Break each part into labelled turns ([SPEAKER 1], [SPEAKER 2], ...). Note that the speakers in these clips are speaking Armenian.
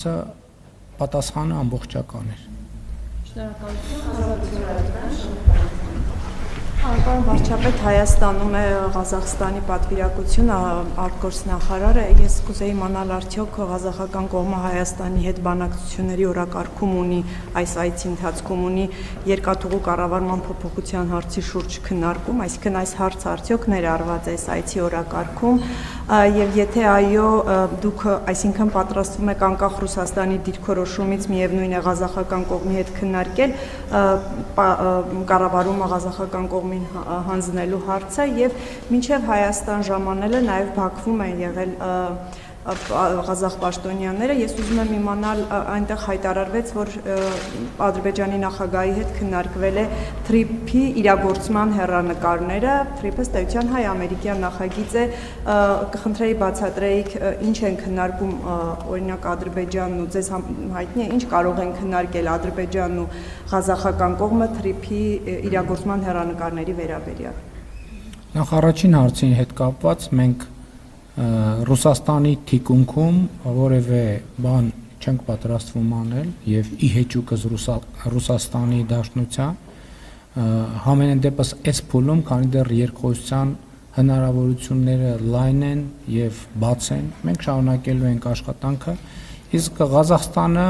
[SPEAKER 1] Սա պատասխանը ամբողջական էր։
[SPEAKER 2] Պարոն վարչապետ, Հայաստանում է Ղազախստանի պատվիրակությունը, արտգործնախարարը, ես կուզեի իմանալ արդյոք ղազախական կողմը Հայաստանի հետ բանակցությունների օրակարգում ունի, այս այցի ընթացքում ունի երկաթուղու կառավարման փոփոխության հարցի շուրջ քննարկում, այսինքն այս հարցը արդյոք ներառված է այս այցի օրակարգում, եւ եթե այո, դուք այսինքն պատրաստվում եք անկախ Ռուսաստանի դիրքորոշումից միևնույն է ղազախական կողմի հետ քննարկել կառավարումը ղազախական կողմին հանձնելու հարցը եւ մինչեւ Հայաստան ժամանելը նաեւ Բաքվում են եղել ղազախ պաշտոնյաները, ես ուզում եմ իմանալ, այնտեղ հայտարարվեց, որ Ադրբեջանի նախագահի հետ քննարկվել է թրիփի իրագործման հեռանկարները, թրիփը ըստ էության հայ-ամերիկյան նախագիծ է, կխնդրեի բացատրեիք, ինչ են քննարկում օրինակ Ադրբեջանն ու ձեզ հայտնի է, ինչ կարող են քննարկել Ադրբեջանն ու ղազախական կողմը թրիփի իրագործման հեռանկարների վերաբերյալ։
[SPEAKER 1] Նախ առաջին հարցին հետ կապված մենք Ռուսաստանի թիկունքում որևէ բան չենք պատրաստվում անել եւ ի հեճուկս Ռուսաստանի Դաշնության համենայն դեպս այս փուլում, քանի դեռ երկխոսության հնարավորությունները լայն են եւ բաց են, մենք շարունակելու ենք աշխատանքը, իսկ Ղազախստանը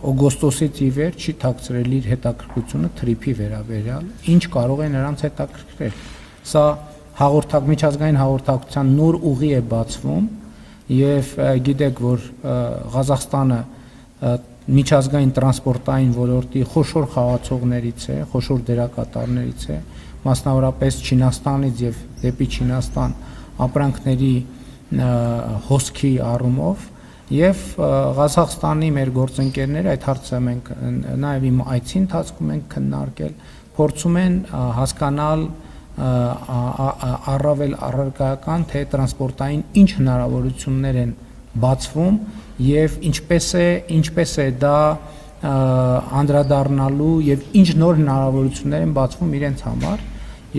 [SPEAKER 1] օգոստոսից ի վեր չի թաքցրել իր հետաքրքրությունը թրիփի վերաբերյալ, ինչ կարող է նրանց հետաքրքրել։ Սա միջազգային հաղորդակցության նոր ուղի է բացվում եւ գիտեք, որ Ղազախստանը միջազգային տրանսպորտային ոլորտի խոշոր խաղացողներից է, խոշոր դերակատարներից է, մասնավորապես Չինաստանից եւ դեպի Չինաստան ապրանքների հոսքի առումով եւ Ղազախստանի մեր գործընկերները այդ հարցը մենք նաեւ իմ այցի ընթացքում ենք քննարկել, փորձում են հասկանալ առավել առարկայական թե տրանսպորտային ինչ հնարավորություններ են բացվում եւ ինչպես է դա անդրադառնալու եւ ինչ նոր հնարավորություններ են բացվում իրենց համար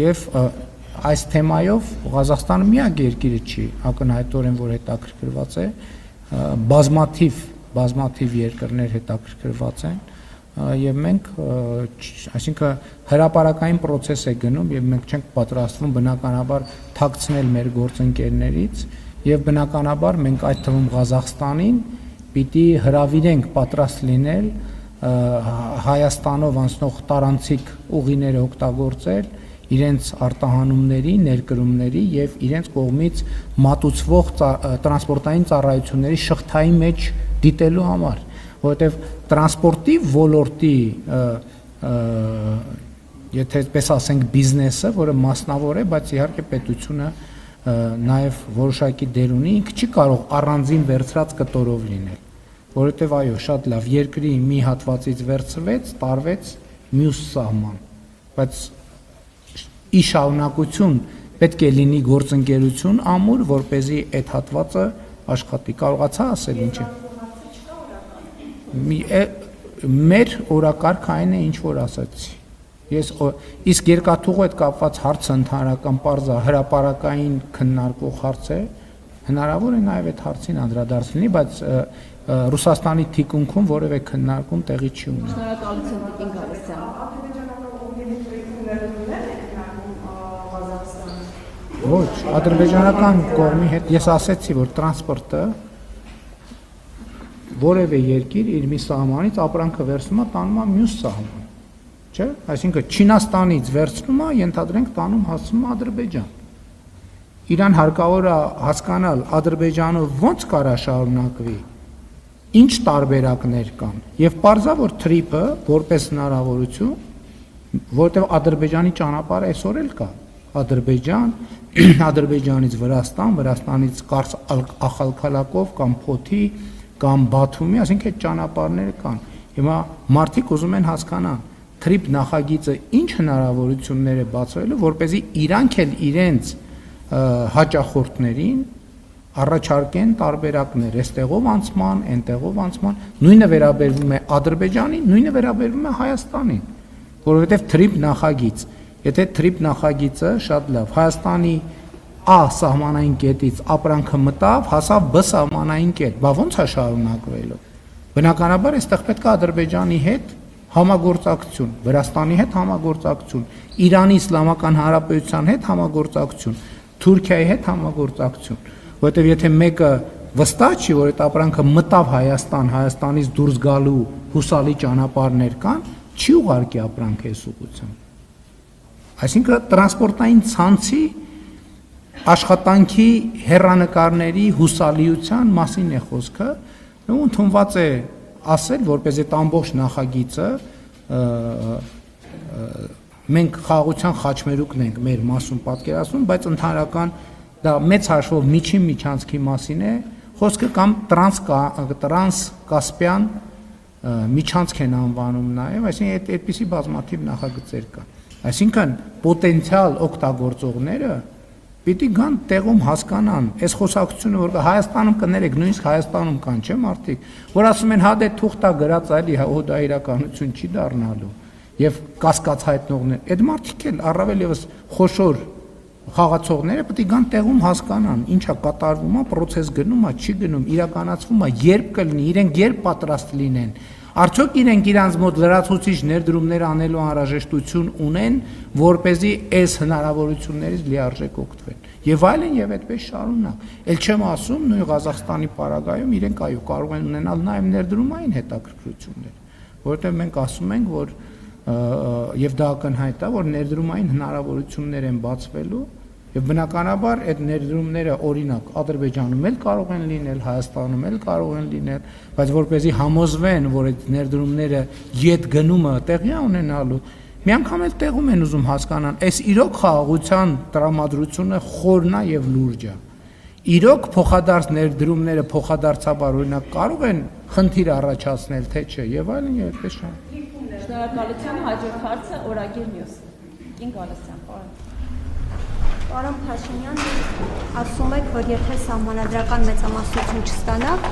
[SPEAKER 1] եւ այս թեմայով Ղազախստանը միակ երկիրը չի ակնհայտորեն որ հետաքրքրված է բազմաթիվ երկրներ հետաքրքրված են եւ մենք այսինքն հրապարակային process է գնում եւ մենք չենք պատրաստվում բնականաբար թաքցնել մեր գործընկերներից եւ բնականաբար մենք այդ թվում Ղազախստանին պիտի հրավիրենք պատրաստ լինել Հայաստանով անցնող տարանցիկ ուղիները օգտագործել իրենց արտահանումների, ներկրումների եւ իրենց կողմից մատուցվող տրանսպորտային ծառայությունների շղթայի մեջ դիտելու համար որովհետև տրանսպորտի ոլորտի եթե այդպես ասենք բիզնեսը, որը մասնավոր է, բայց իհարկե պետությունը նաև որոշակի դեր ունի, ինքը չի կարող առանձին վերցրած կտորով լինել, որովհետև այո, շատ լավ, երկրի մի հատվածից վերցվեց, տարվեց մյուս սահման, բայց ի շարունակություն պետք է լինի գործընկերություն ամուր, որպեսզի այդ հատվածը աշխատի, կարողացա ասել ինչ է։ Մեր օրակարգը այն է ինչ որ ասացի իսկ երկաթուղու հետ կապված հարցը ընդհանրական պարզ հրապարակային քննարկող հարց է հնարավոր է նաև այդ հարցին անդրադարձնի բայց Ռուսաստանի թիկունքում որևէ քննարկում տեղի չի ունի
[SPEAKER 3] Շնորհակալություն Տիկին Գալստյան
[SPEAKER 1] Ոչ, ադրբեջանական կողմի հետ ես ասեցի որ տրանսպորտը որևէ երկիր իր մի սահմանից ապրանքը վերցնում է տանում է մյուս սահման, չէ՞, այսինքն Չինաստանից վերցնում է, ենթադրենք տանում հասցնում է Ադրբեջան։ Իրան հարկավոր է հասկանալ Ադրբեջանը ոնց կարա շարունակվի, ինչ տարբերակներ կան, եւ պարզա որ թրիփը որպես հնարավորություն, որտեղ Ադրբեջանի ճանապարհը այսօր էլ կա, Ադրբեջան, Ադրբեջանից Վրաստան, Վրաստանից Կարս Ախալքալակով կամ Փոթի կամ Բաթումի, այսինքն այդ ճանապարհները կան։ Հիմա մարդիկ ուզում են հասկանալ թրիփ նախագիծը ինչ հնարավորություններ է բացվելու, որպեսզի իրանք էլ իրենց հաճախորդներին առաջարկեն տարբերակներ, այստեղով անցման, այնտեղով անցման, նույնը վերաբերվում է Ադրբեջանին, նույնը վերաբերվում է Հայաստանին, որովհետև թրիփ նախագիծ, եթե թրիփ նախագիծը շատ լավ Հայաստանի A սահմանային կետից ապրանքը մտավ, հասավ B սահմանային կետ, բա ո՞նց է շարունակվելու։ Բնականաբար այստեղ պետք է Ադրբեջանի հետ համագործակցություն, Վրաստանի հետ համագործակցություն, Իրանի Իսլամական Հանրապետության հետ համագործակցություն, Թուրքիայի հետ համագործակցություն, որովհետև եթե մեկը վստահ չի, որ այդ ապրանքը մտավ Հայաստան, Հայաստանից դուրս գալու հուսալի ճանապարհներ կան, չի ուղարկի ապրանքը այս ուղղությամբ։ Այսինքն տրանսպորտային ցանցի աշխատանքի հեռանկարների հուսալիության մասին է խոսքը, ու ընդունված է ասել, որպես այդ ամբողջ նախագիծը մենք խաղաղության խաչմերուկն ենք մեր մասում պատկերացնում, բայց ընդհանրական դա մեծ հաշվով միջին միջանցքի մասին է խոսքը կամ տրանս-կասպյան միջանցք են անվանում նաև, այսինքն այդպիսի բազմաթիվ նախագծեր կան։ Այսինքն պոտենցիալ օգտագործողները պիտի գան տեղում հասկանան, այս խոսակցությունը, որ Հայաստանում կներեք, նույնիսկ Հայաստանում կան, չէ՞ մարդիկ, որ ասում են հա դե թուղթա գրած այլի, հա դա իրականություն չի դառնալու, եւ կասկած հայտնողներ, այդ մարդիկ էլ առավել եւս խոշոր խաղացողները պետք է գան տեղում հասկանան, ինչա կատարվում է, process գնում է, չի գնում, իրականացվում է, երբ կլինի, իրենք երբ պատրաստ լինեն, արդյոք իրենք իրանց մոտ լրացուցիչ ներդրումներ անելու անհրաժեշտություն ունեն, որպեսզի այս հնարավորություններից լիարժեք օգտվեն։ Եվ այլն եւ այդպես շարունակ։ Էլ չեմ ասում նույն Ղազախստանի պարագայում իրենք այո կարող են ունենալ նաեւ ներդրումային հետաքրքրություններ, որովհետեւ մենք ասում ենք, որ եւ դա ակնհայտ է, որ ներդրումային հնարավորություններ են բացվելու եւ բնականաբար այդ ներդրումները օրինակ Ադրբեջանում էլ կարող են լինել, Հայաստանում էլ կարող են լինել, բայց որպեսզի համոզվեն, որ այդ ներդրումները յետ գնումը տեղի ունենալու, մի անգամ էլ տեղում են ուզում հասկանան, այս իրոք խաղաղության տրամադրությունը խորն է եւ լուրջ է։ Իրոք փոխադարձ ներդրումները փոխադարձաբար օրինակ կարող են խնդիր առաջացնել, թե չէ, եւ այլն եւ այդպես շարունակ։
[SPEAKER 3] Շնորհակալություն, հաջորդ հարցը Օրագիր Նյուս։ Կին Գալստյան,
[SPEAKER 4] Պարոն Փաշինյան, ասում եք, որ եթե սահմանադրական մեծամասնություն չստանաք,